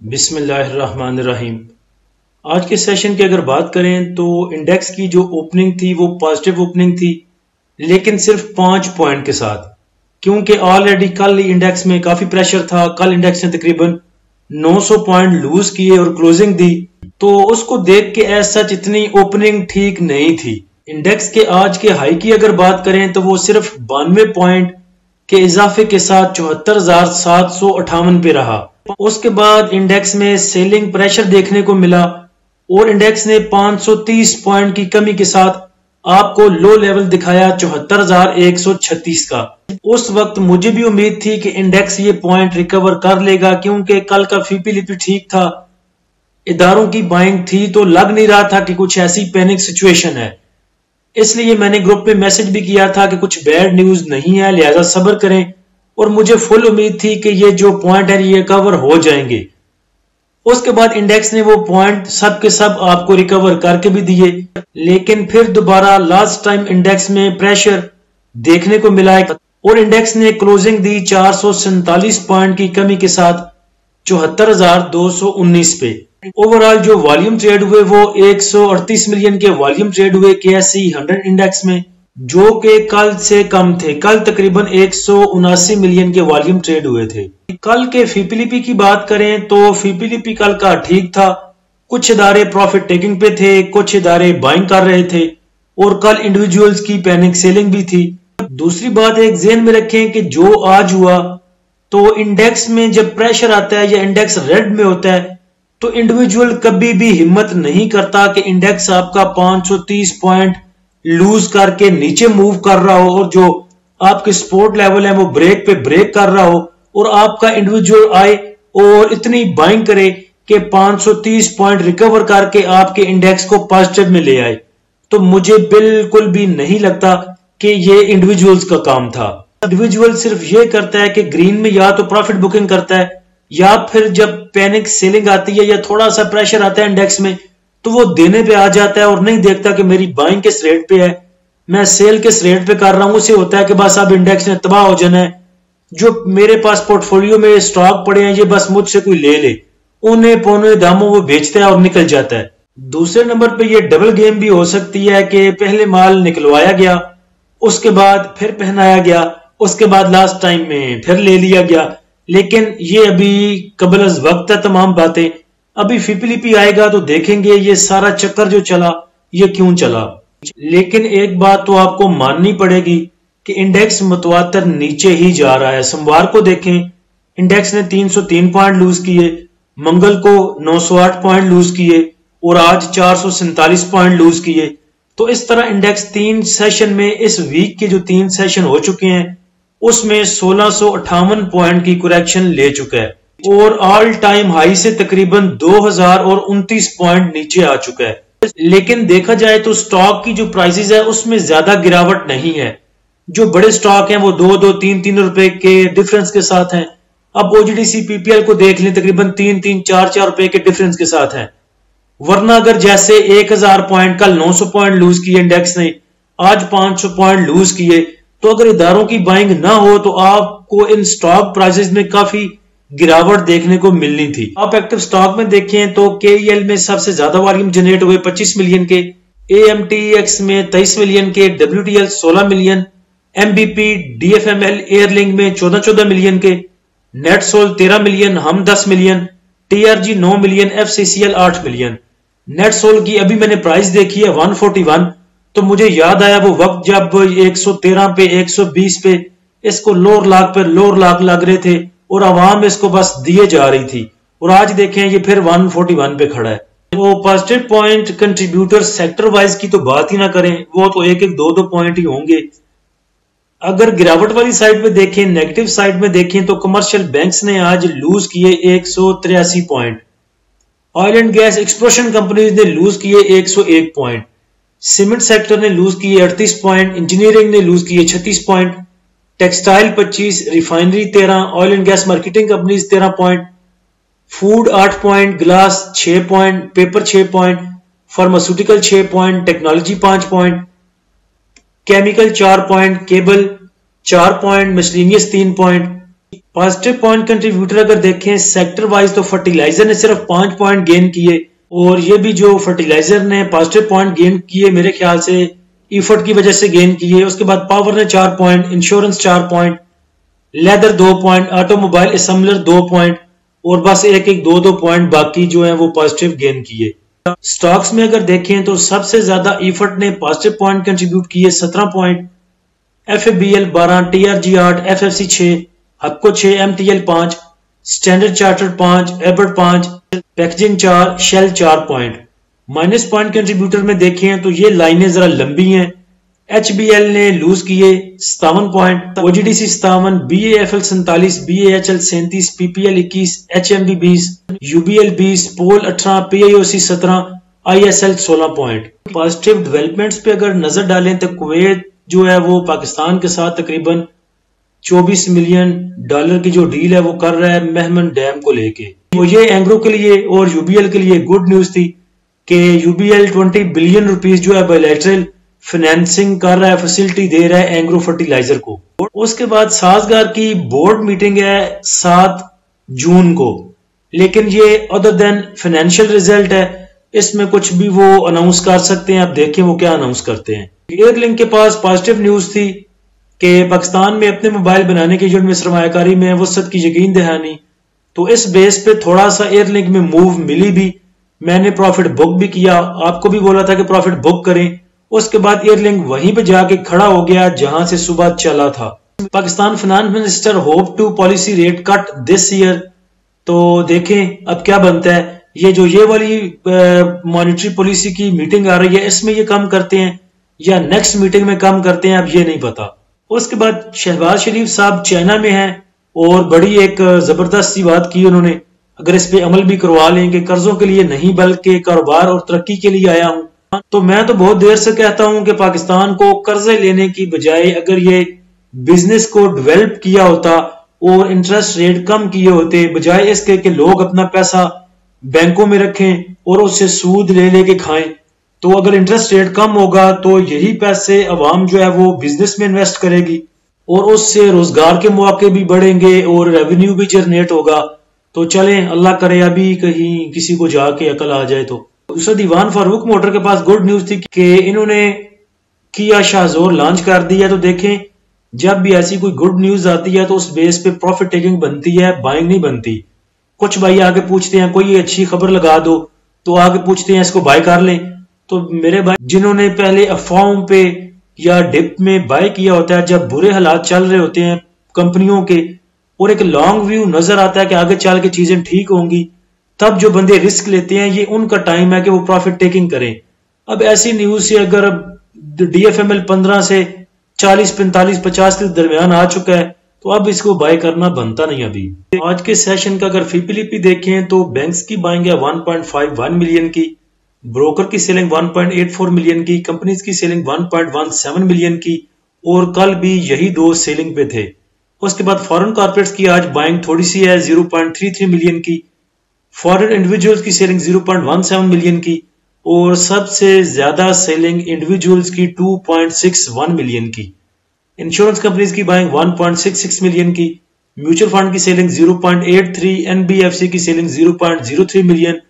बिस्मिल्लाहिर्रहमानिर्रहीम। आज के सेशन की अगर बात करें तो इंडेक्स की जो ओपनिंग थी वो पॉजिटिव ओपनिंग थी, लेकिन सिर्फ 5 पॉइंट के साथ, क्योंकि ऑलरेडी कल इंडेक्स में काफी प्रेशर था। कल इंडेक्स ने तकरीबन 900 पॉइंट लूज किए और क्लोजिंग दी, तो उसको देख के ऐसा सच इतनी ओपनिंग ठीक नहीं थी। इंडेक्स के आज के हाई की अगर बात करें तो वो सिर्फ 92 पॉइंट के इजाफे के साथ 74,758 पे रहा। उसके बाद इंडेक्स में सेलिंग प्रेशर देखने को मिला और इंडेक्स ने 530 पॉइंट की कमी के साथ आपको लो लेवल दिखाया 74,136 का। उस वक्त मुझे भी उम्मीद थी कि इंडेक्स ये पॉइंट रिकवर कर लेगा, क्योंकि कल का फीपीलीपी ठीक था, इदारों की बाइंग थी, तो लग नहीं रहा था कि कुछ ऐसी पैनिक सिचुएशन है। इसलिए मैंने ग्रुप पे मैसेज भी किया था कि कुछ बैड न्यूज नहीं है, लिहाजा सब्र करें, और मुझे फुल उम्मीद थी कि ये जो पॉइंट है ये कवर हो जाएंगे। उसके बाद इंडेक्स ने वो पॉइंट सब के सब आपको रिकवर करके भी दिए, लेकिन फिर दोबारा लास्ट टाइम इंडेक्स में प्रेशर देखने को मिला और इंडेक्स ने क्लोजिंग दी 447 पॉइंट की कमी के साथ 74,219 पे। ओवरऑल जो वॉल्यूम ट्रेड हुए वो 138 मिलियन के वॉल्यूम ट्रेड हुए KSE 100 इंडेक्स में, जो कि कल से कम थे। कल तकरीबन 179 मिलियन के वॉल्यूम ट्रेड हुए थे। कल के फीपीलीपी की बात करें तो फीपीलीपी कल का ठीक था। कुछ इदारे प्रॉफिट टेकिंग पे थे, कुछ इदारे बाइंग कर रहे थे, और कल इंडिविजुअल्स की पैनिक सेलिंग भी थी। दूसरी बात एक ज़हन में रखें कि जो आज हुआ, तो इंडेक्स में जब प्रेशर आता है या इंडेक्स रेड में होता है तो इंडिविजुअल कभी भी हिम्मत नहीं करता कि इंडेक्स आपका 530 पॉइंट लूज करके नीचे मूव कर रहा हो और जो आपके सपोर्ट लेवल है वो ब्रेक पे ब्रेक कर रहा हो, और आपका इंडिविजुअल आए और इतनी बाइंग करे कि 530 पॉइंट रिकवर करके आपके इंडेक्स को पॉजिटिव में ले आए। तो मुझे बिल्कुल भी नहीं लगता कि ये इंडिविजुअल्स का काम था। इंडिविजुअल सिर्फ ये करता है कि ग्रीन में या तो प्रॉफिट बुकिंग करता है, या फिर जब पैनिक सेलिंग आती है या थोड़ा सा प्रेशर आता है इंडेक्स में तो वो देने पे आ जाता है और नहीं देखता कि मेरी बाइंग किस रेट पे है, मैं सेल किस रेट पे कर रहा हूं। उसे होता है कि बस अब इंडेक्स ने तबाह हो जाना है, जो मेरे पास पोर्टफोलियो में स्टॉक पड़े हैं ये बस मुझसे कोई ले ले, उन्हें पौने दामों वो बेचता है और निकल जाता है। दूसरे नंबर पे ये डबल गेम भी हो सकती है कि पहले माल निकलवाया गया, उसके बाद फिर पहनाया गया, उसके बाद लास्ट टाइम में फिर ले लिया गया। लेकिन ये अभी कबल अज वक्त है तमाम बातें। अभी फीपीलीपी आएगा तो देखेंगे ये सारा चक्कर जो चला ये क्यों चला। लेकिन एक बात तो आपको माननी पड़ेगी कि इंडेक्स मुतवातर नीचे ही जा रहा है। सोमवार को देखें इंडेक्स ने 303 पॉइंट लूज किए, मंगल को 908 पॉइंट लूज किए और आज 447 पॉइंट लूज किए। तो इस तरह इंडेक्स 3 सेशन में, इस वीक के जो 3 सेशन हो चुके हैं उसमें 1658 पॉइंट की करेक्शन ले चुका है और ऑल टाइम हाई से तकरीबन 2029 पॉइंट नीचे आ चुका है। लेकिन देखा जाए तो स्टॉक की जो प्राइसेस है उसमें ज्यादा गिरावट नहीं है। जो बड़े स्टॉक हैं वो 2-2, 3-3 रुपए के डिफरेंस के साथ हैं। अब OGDC PPL को देख लें, तकरीबन 3-3, 4-4 रुपए के डिफरेंस के साथ हैं। वरना अगर जैसे 1000 पॉइंट, कल 900 पॉइंट लूज किए इंडेक्स ने, आज 500 पॉइंट लूज किए, तो अगर इदारों की बाइंग ना हो तो आपको इन स्टॉक प्राइसेस में काफी गिरावट देखने को मिलनी थी। आप एक्टिव स्टॉक में देखें तो KEL में सबसे ज्यादा वॉल्यूम जनरेट हुए 25 मिलियन के, AMTX में 23 मिलियन के, WTL 16 million, MBP, DFML, airlink में 14 मिलियन के, नेटसोल 13 मिलियन, हम 10 million, TRG 9 million, FCCL 8 million. NetSol की अभी मैंने प्राइस देखी है 141, तो मुझे याद आया वो वक्त जब 113 पे, 120 पे इसको लोअर लाख लग रहे थे और आवाम इसको बस दिए जा रही थी, और आज देखें ये फिर 141 पे खड़ा है। वो positive point contributor sector wise की तो बात ही ना करें, वो तो एक एक दो पॉइंट ही होंगे। अगर गिरावट वाली साइड में देखें, नेगेटिव साइड में देखें तो कमर्शियल बैंक्स ने आज लूज किए 183 point, oil and gas exploration companies ने लूज किए 101 पॉइंट, सीमेंट सेक्टर ने लूज किए 38 पॉइंट, इंजीनियरिंग ने लूज किए 36 point, textile 25, refinery 13, oil and gas marketing companies 13 point, food 8 point, glass 6 point, paper 6 point, pharmaceutical 6 point, technology 5 point, chemical 4 point, cable 4 point, miscellaneous 3 point, positive point contributor अगर देखें sector wise तो fertiliser ने सिर्फ 5 point gain किए, और ये भी जो फर्टिलाइजर ने पॉजिटिव पॉइंट गेन किए मेरे ख्याल से इफर्ट की वजह से गेन किए। उसके बाद पावर ने 4 point, insurance 4 point, leather 2 point, automobile assembler 2 point, और बस एक एक दो पॉइंट बाकी जो है वो पॉजिटिव गेन किए। स्टॉक्स में अगर देखें तो सबसे ज्यादा इफर्ट ने पॉजिटिव पॉइंट कंट्रीब्यूट किए 17 point, FABL 12, TRG 8, FFC 6, Hubco 6, MTL 5, Standard Chartered 5, Abbott 5, packaging 4, Shell 4 point. Minus point contributor में देखें तो ये लाइनें जरा लंबी हैं। एचबीएल ने लूज किए 57 point, OGDC 57, बीएएफएल 47, बीएएचएल 37, PPL 21, HMB 20, UBL 20, पोल 18, पीआईओसी 17, आईएसएल 16 पॉइंट। पॉजिटिव डेवलपमेंट्स पे अगर नजर डालें तो कुवैत जो है वो पाकिस्तान के साथ तकरीबन $24 मिलियन की जो डील है वो कर रहा है मेहमन डैम को लेके। तो ये एंग्रो के लिए और यूबीएल के लिए गुड न्यूज थी कि यूबीएल 20 बिलियन रुपीस जो है बायलैटरल फाइनेंसिंग कर रहा है, फैसिलिटी दे रहा है एंग्रो फर्टिलाइजर को। उसके बाद साजगार की बोर्ड मीटिंग है 7 जून को, लेकिन ये अदर देन फाइनेंशियल रिजल्ट है, इसमें कुछ भी वो अनाउंस कर सकते हैं। आप देखें वो क्या अनाउंस करते हैं। एयरलिंक के पास पॉजिटिव न्यूज थी कि पाकिस्तान में अपने मोबाइल बनाने की जो सरमायाकारी में वसत की यकीन दहानी, तो इस बेस पे थोड़ा सा एयरलिंक में मूव मिली भी। मैंने प्रॉफिट बुक भी किया, आपको भी बोला था कि प्रॉफिट बुक करें। उसके बाद एयरलिंक वहीं पे जाके खड़ा हो गया जहां से सुबह चला था। Pakistan finance minister hope to policy rate cut this year, तो देखें अब क्या बनता है। ये वाली मॉनेटरी पॉलिसी की मीटिंग आ रही है, इसमें ये कम करते हैं या नेक्स्ट मीटिंग में कम करते हैं, अब ये नहीं पता। उसके बाद शहबाज शरीफ साहब चाइना में हैं और बड़ी एक जबरदस्त सी बात की उन्होंने, अगर इस पे अमल भी करवा लें कि कर्जों के लिए नहीं बल्कि कारोबार और तरक्की के लिए आया हूं। तो मैं तो बहुत देर से कहता हूं कि पाकिस्तान को कर्जे लेने की बजाय अगर ये बिजनेस को डेवलप किया होता और इंटरेस्ट रेट कम किए होते, बजाय इसके कि लोग अपना पैसा बैंकों में रखें और उससे सूद ले लेके खाएं, तो अगर इंटरेस्ट रेट कम होगा तो यही पैसे अवाम जो है वो बिजनेस में इन्वेस्ट करेगी और उससे रोजगार के मौके भी बढ़ेंगे और रेवेन्यू भी जनरेट होगा। तो चलें, अल्लाह करे अभी कहीं किसी को जाके अकल आ जाए। तो दूसरा दीवान फारूक मोटर के पास गुड न्यूज थी कि इन्होंने किया शाहजोर लॉन्च कर दिया। तो देखें, जब भी ऐसी कोई गुड न्यूज आती है तो उस बेस पे प्रॉफिट टेकिंग बनती है, बाइंग नहीं बनती। कुछ भाई आगे पूछते हैं कोई अच्छी खबर लगा दो, तो आगे पूछते हैं इसको बाय कर लें। तो मेरे भाई जिन्होंने पहले अफवाहों पे या डिप में बाय किया होता है, जब बुरे हालात चल रहे होते हैं कंपनियों के और एक लॉन्ग व्यू नजर आता है कि आगे चल के चीजें ठीक होंगी, तब जो बंदे रिस्क लेते हैं ये उनका टाइम है कि वो प्रॉफिट टेकिंग करें। अब ऐसी न्यूज से अगर डीएफएमएल 15 से 40, 45, 50 के दरमियान आ चुका है तो अब इसको बाय करना बनता नहीं। अभी आज के सेशन का अगर फीपीलीपी देखें तो बैंक्स की बाइंग है 1.51 मिलियन की, ब्रोकर की सेलिंग 1.84 मिलियन की, कंपनीज की सेलिंग 1.17 मिलियन की, और कल भी यही दो सेलिंग पे थे। उसके बाद फॉरेन कॉर्पोरेट्स की आज बाइंग थोड़ी सी है 0.33 मिलियन की, फॉरेन इंडिविजुअल्स की सेलिंग 0.17 मिलियन की, और सबसे ज्यादा सेलिंग इंडिविजुअल्स की 2.61 मिलियन की। इंश्योरेंस कंपनीज की बाइंग 1.66 मिलियन की, म्यूचुअल फंड की सेलिंग 0.83, एनबीएफसी की सेलिंग 0.03 मिलियन,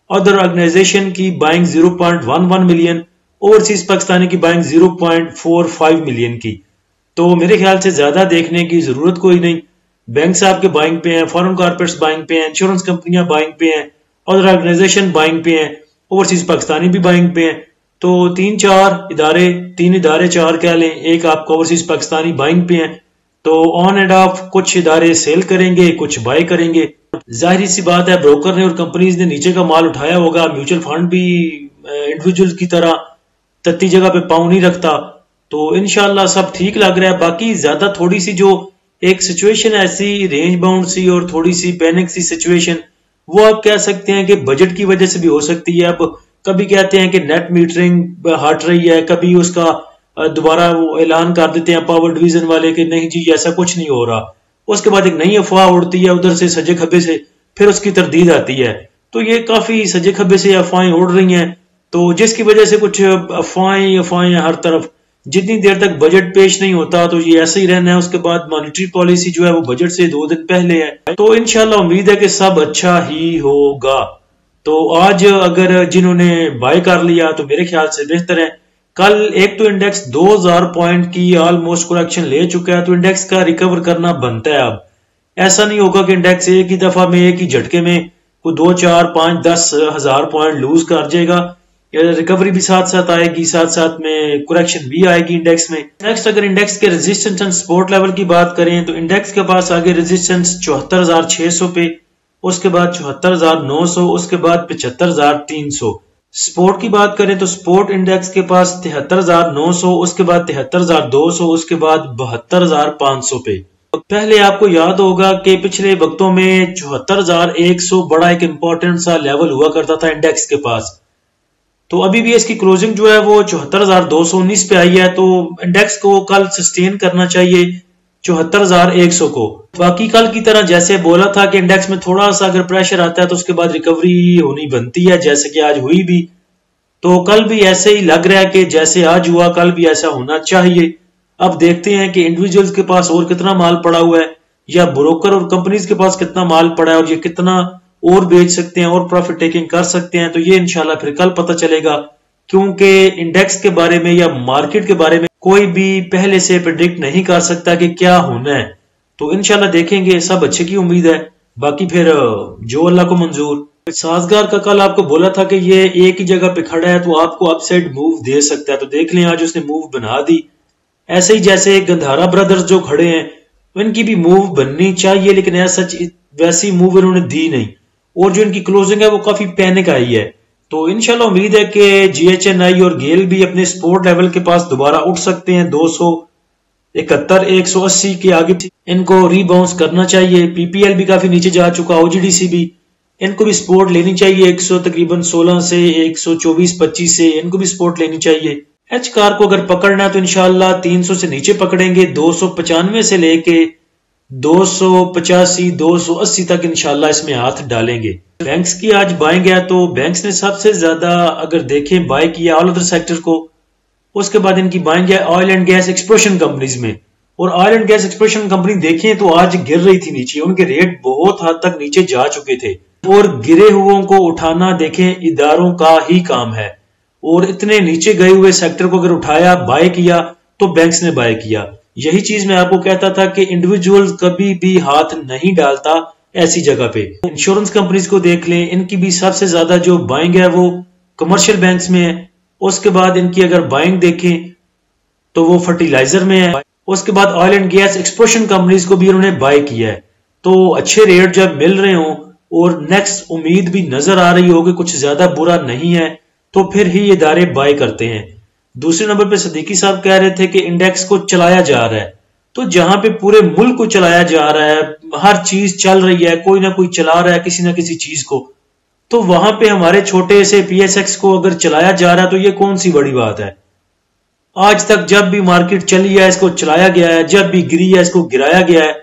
अदर ऑर्गेनाइजेशन की बाइंग 0.11 मिलियन, ओवरसीज पाकिस्तानी की बाइंग 0.45 मिलियन की। तो मेरे ख्याल से ज्यादा देखने की जरूरत कोई नहीं। बैंक आपके बाइंग पे हैं, फॉरेन कॉर्पोरेट्स बाइंग पे हैं, इंश्योरेंस कंपनियां बाइंग पे हैं, अदर ऑर्गेनाइजेशन बाइंग पे हैं, ओवरसीज पाकिस्तानी भी बाइंग पे हैं। तो 3 इदारे 4 कह लें, एक आपका ओवरसीज पाकिस्तानी बाइंग पे हैं। तो ऑन एंड ऑफ कुछ इदारे सेल करेंगे, कुछ बाय करेंगे। जाहिर सी बात है ब्रोकर ने और कंपनीज ने नीचे का माल उठाया होगा। म्यूचुअल फंड भी इंडिविजुअल की तरह तत्ती जगह पे पाँव नहीं रखता। तो इंशाल्लाह सब ठीक लग रहा है। बाकी ज्यादा थोड़ी सी जो एक सिचुएशन ऐसी रेंज बाउंड सी और थोड़ी सी पैनिक सी सिचुएशन, वो आप कह सकते हैं कि बजट की वजह से भी हो सकती है। अब कभी कहते हैं कि नेट मीटरिंग हट रही है, कभी उसका दोबारा वो ऐलान कर देते हैं पावर डिवीजन वाले कि नहीं जी ऐसा कुछ नहीं हो रहा। उसके बाद एक नई अफवाह उड़ती है उधर से सजे खब्बे से, फिर उसकी तरदीद आती है। तो ये काफी सजे खब्बे से अफवाहें उड़ रही हैं, तो जिसकी वजह से कुछ अफवाहें हर तरफ जितनी देर तक बजट पेश नहीं होता तो ये ऐसे ही रहना है। उसके बाद मॉनेटरी पॉलिसी जो है वो बजट से 2 दिन पहले है, तो इंशाल्लाह उम्मीद है कि सब अच्छा ही होगा। तो आज अगर जिन्होंने बाय कर लिया तो मेरे ख्याल से बेहतर है। कल एक तो इंडेक्स 2000 पॉइंट की ऑलमोस्ट करेक्शन ले चुका है, तो इंडेक्स का रिकवर करना बनता है। अब ऐसा नहीं होगा कि इंडेक्स एक ही दफा में एक ही झटके में कोई 2, 4, 5, 10 हजार पॉइंट लूज कर जाएगा। रिकवरी भी साथ साथ आएगी, साथ साथ में करेक्शन भी आएगी इंडेक्स में। नेक्स्ट अगर इंडेक्स के रेजिस्टेंस एंड सपोर्ट लेवल की बात करें तो इंडेक्स के पास आगे रेजिस्टेंस 74,600 पे, उसके बाद 74,900, उसके बाद 75,300। सपोर्ट की बात करें तो सपोर्ट इंडेक्स के पास 73,900, उसके बाद 73,200, उसके बाद 72,500 पे। पहले आपको याद होगा कि पिछले वक्तों में 74,100 बड़ा एक इंपॉर्टेंट सा लेवल हुआ करता था इंडेक्स के पास। तो अभी भी इसकी क्लोजिंग जो है वो 74,219 पे आई है, तो इंडेक्स को कल सस्टेन करना चाहिए 74,100 को। बाकी कल की तरह जैसे बोला था कि इंडेक्स में थोड़ा सा अगर प्रेशर आता है तो उसके बाद रिकवरी होनी बनती है, जैसे कि आज हुई भी। तो कल भी ऐसे ही लग रहा है कि जैसे आज हुआ कल भी ऐसा होना चाहिए। अब देखते हैं कि इंडिविजुअल्स के पास और कितना माल पड़ा हुआ है या ब्रोकर और कंपनीज के पास कितना माल पड़ा है और ये कितना और बेच सकते हैं और प्रॉफिट टेकिंग कर सकते हैं। तो ये इंशाल्लाह फिर कल पता चलेगा, क्योंकि इंडेक्स के बारे में या मार्केट के बारे में कोई भी पहले से प्रेडिक्ट नहीं कर सकता कि क्या होना है। तो इंशाल्लाह देखेंगे, सब अच्छे की उम्मीद है। बाकी फिर जो अल्लाह को मंजूर। साजगार का कल आपको बोला था कि ये एक ही जगह पे खड़ा है तो आपको अपसाइड मूव दे सकता है, तो देख लें आज उसने मूव बना दी। ऐसे ही जैसे गंधारा ब्रदर्स जो खड़े हैं इनकी भी मूव बननी चाहिए, लेकिन ऐसा वैसी मूव इन्होंने दी नहीं और जो इनकी क्लोजिंग है वो काफी पैनिक आई है। तो इंशाल्लाह उम्मीद है कि GHNI और गेल भी अपने सपोर्ट लेवल के पास दोबारा उठ सकते हैं। 271, 180 के आगे इनको रीबाउंस करना चाहिए। PPL भी काफी नीचे जा चुका, OGDC भी, इनको भी सपोर्ट लेनी चाहिए 100 तकरीबन 16 से 124-25 से, इनको भी सपोर्ट लेनी चाहिए। एच कार को अगर पकड़ना है तो इंशाल्लाह 300 से नीचे पकड़ेंगे, 295 से लेके 285, 280 तक इंशाल्लाह इसमें हाथ डालेंगे। बैंक्स की आज बाइंग है तो बैंक्स ने सबसे ज्यादा अगर देखें बाय किया ऑल अदर सेक्टर को। उसके बाद इनकी बाइंग है oil and gas exploration companies में, और oil and gas exploration company देखें तो आज गिर रही थी नीचे, उनके रेट बहुत हद तक नीचे जा चुके थे और गिरे हुओं को उठाना देखें इदारों का ही काम है। और इतने नीचे गए हुए सेक्टर को अगर उठाया बाय किया तो बैंक्स ने बाय किया। यही चीज मैं आपको कहता था कि इंडिविजुअल कभी भी हाथ नहीं डालता ऐसी जगह पे। इंश्योरेंस कंपनीज को देख लें, इनकी भी सबसे ज्यादा जो बाइंग है वो कमर्शियल बैंक्स में है। उसके बाद इनकी अगर बाइंग देखें तो वो फर्टिलाइजर में है। उसके बाद oil and gas exploration companies को भी उन्होंने बाय किया है। तो अच्छे रेट जब मिल रहे हो और नेक्स्ट उम्मीद भी नजर आ रही हो कि कुछ ज्यादा बुरा नहीं है, तो फिर ही ये इदारे बाय करते हैं। दूसरे नंबर पे सदीकी साहब कह रहे थे कि इंडेक्स को चलाया जा रहा है, तो जहां पे पूरे मुल्क को चलाया जा रहा है, हर चीज चल रही है, कोई ना कोई चला रहा है किसी ना किसी चीज को, तो वहां पे हमारे छोटे से PSX को अगर चलाया जा रहा है तो ये कौन सी बड़ी बात है। आज तक जब भी मार्केट चली है इसको चलाया गया है, जब भी गिरी है इसको गिराया गया है।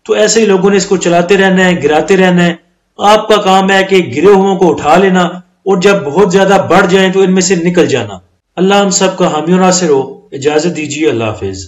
तो ऐसे ही लोगों ने इसको चलाते रहना है, गिराते रहना है। आपका काम है कि गिरे हुओं को उठा लेना और जब बहुत ज्यादा बढ़ जाए तो इनमें से निकल जाना। अल्लाह हम सबका हामी और नासिर हो। इजाजत दीजिए, अल्लाह हाफिज।